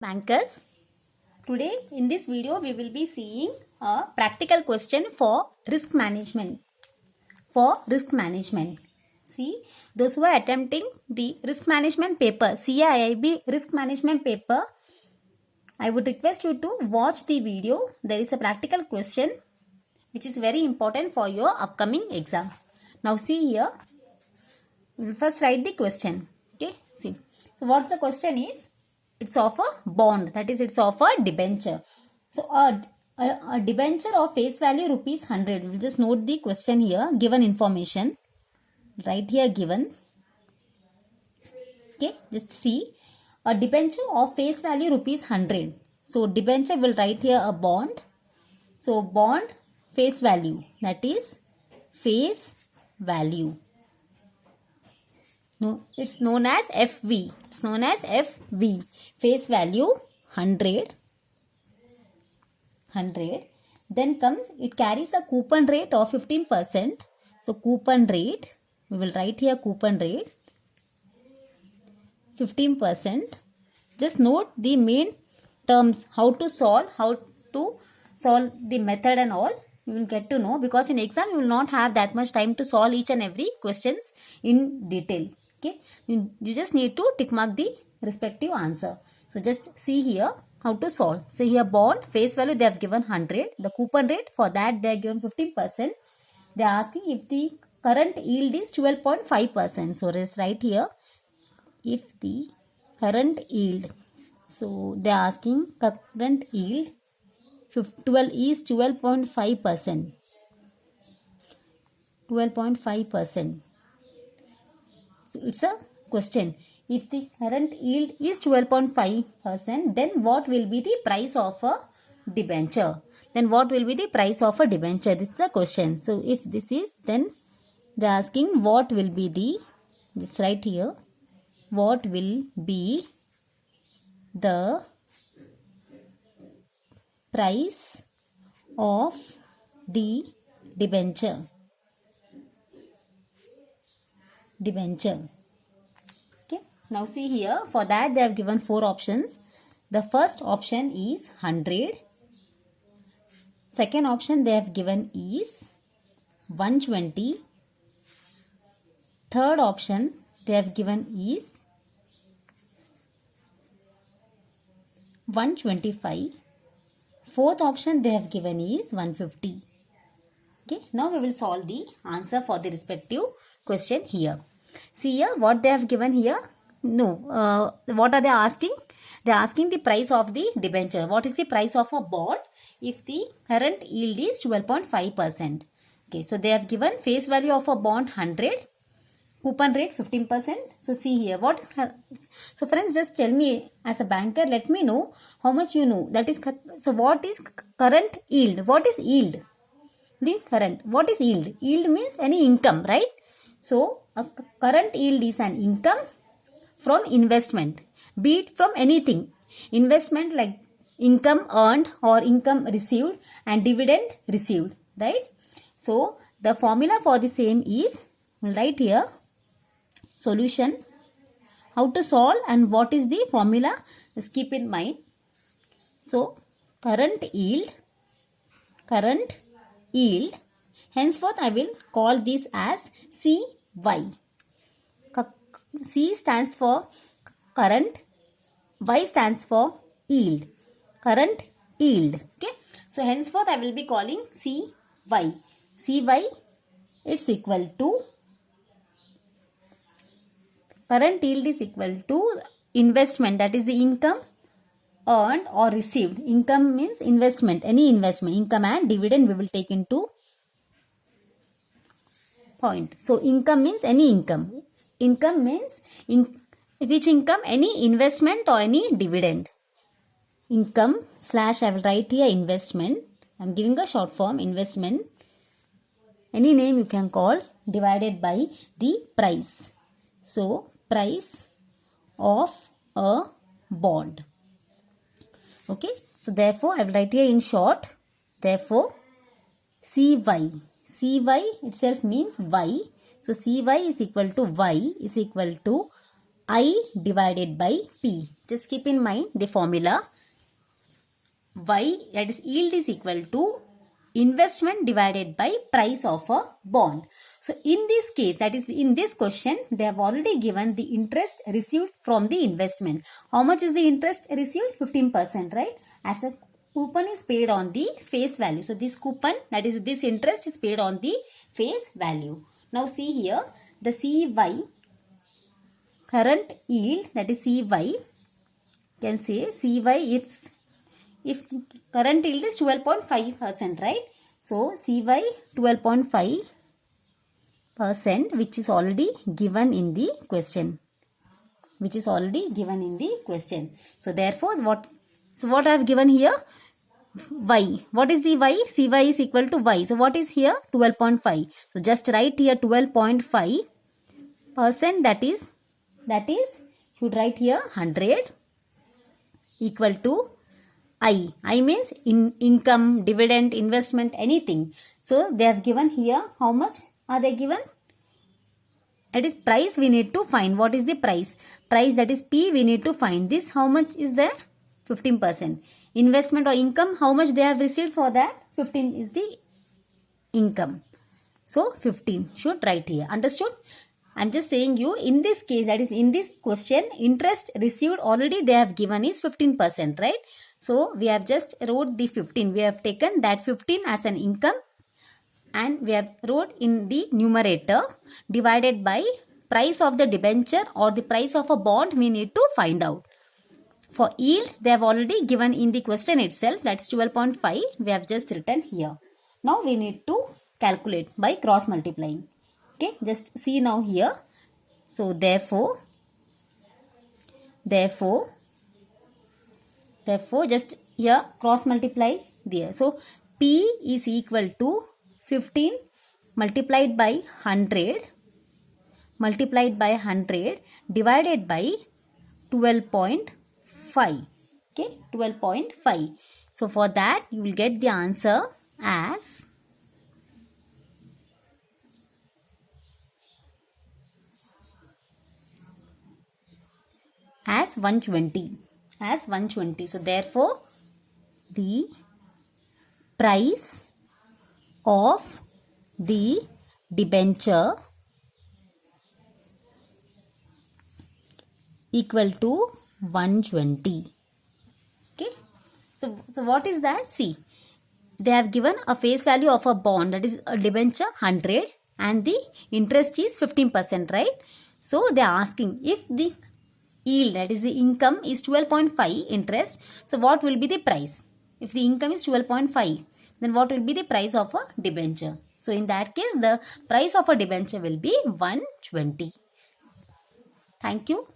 Bankers, today in this video we will be seeing a practical question for risk management. See, those who are attempting the risk management paper, CIIB risk management paper, I would request you to watch the video. There is a practical question which is very important for your upcoming exam. Now see here, we will first write the question. Okay, see. So what's the question is? It's of a bond, that is, it's of a debenture. So a debenture of face value rupees 100. We'll just note the question here, given information. Right here given. Okay, just see. A debenture of face value rupees 100. So debenture will write here a bond. So bond face value, that is face value. No, it's known as FV. It's known as FV. Face value 100. Then comes, it carries a coupon rate of 15%. So coupon rate, we will write here coupon rate 15%. Just note the main terms, how to solve the method and all. You will get to know, because in exam you will not have that much time to solve each and every questions in detail. Okay, you just need to tick mark the respective answer. So just see here how to solve. So here bond face value they have given 100. The coupon rate, for that they are given 15%. They are asking if the current yield is 12.5%. So let's write here if the current yield. So they are asking current yield 12 is 12.5%. 12.5%. So it's a question. If the current yield is 12.5%, then what will be the price of a debenture? This is the question. So if this is, then they are asking what will be the, just write here, what will be the price of the debenture. Okay, now see here, for that they have given 4 options. The first option is 100. Second option they have given is 120. Third option they have given is 125. Fourth option they have given is 150. Okay, now we will solve the answer for the respective question here. See here what they have given here. No, what are they asking? They are asking the price of the debenture. What is the price of a bond if the current yield is 12.5%? Okay, so they have given face value of a bond 100, coupon rate 15%. So see here what. So friends, just tell me as a banker, let me know how much you know. That is, so what is current yield? What is yield? The current. What is yield? Yield means any income, right? So a current yield is an income from investment, be it from anything. Investment like income earned or income received and dividend received, right? So the formula for the same is, right here, solution, how to solve and what is the formula, just keep in mind. So current yield, henceforth I will call this as CY. C stands for current, Y stands for yield. Current yield. Okay. So henceforth I will be calling CY. CY, it's equal to, current yield is equal to investment, that is the income earned or received. Income means investment, any investment. Income and dividend we will take into point. So income means any income. Income means which income? Any investment or any dividend. Income slash, I will write here investment. I am giving a short form, investment. Any name you can call, divided by the price. So price of a bond. Okay. So therefore I will write here in short. Therefore CY. CY itself means Y. So CY is equal to Y is equal to I divided by P. Just keep in mind the formula. Y, that is yield, is equal to investment divided by price of a bond. So in this case, that is in this question, they have already given the interest received from the investment. How much is the interest received? 15%, right? As a coupon is paid on the face value. So this coupon, that is this interest, is paid on the face value. Now see here, the CY, current yield, that is CY, you can say CY, it's, if current yield is 12.5%, right? So CY 12.5%, which is already given in the question. So therefore, what I have given here? Y. What is the Y? CY is equal to Y. So what is here? 12.5. So just write here 12.5%. That is, should write here 100 equal to I. I means income, dividend, investment, anything. So they have given here, how much are they given? It is price we need to find. What is the price? Price, that is P, we need to find. This how much is there? 15%. Investment or income, how much they have received for that? 15 is the income. So 15 should write here. Understood? I'm just saying you, in this case, that is in this question, interest received already they have given is 15%, right? So we have just wrote the 15. We have taken that 15 as an income, and we have wrote in the numerator divided by price of the debenture or the price of a bond we need to find out. For yield, they have already given in the question itself, that's 12.5. We have just written here. Now we need to calculate by cross multiplying. Okay, just see now here. So therefore just here cross multiply there. So P is equal to 15 multiplied by 100 divided by 12.5. Okay, 12.5. So for that you will get the answer as 120. So therefore the price of the debenture equal to 120. Okay, so what is that? See, they have given a face value of a bond, that is a debenture, 100, and the interest is 15%, right? So they are asking if the yield, that is the income, is 12.5 interest. So what will be the price? If the income is 12.5, then what will be the price of a debenture? So in that case, the price of a debenture will be 120. Thank you.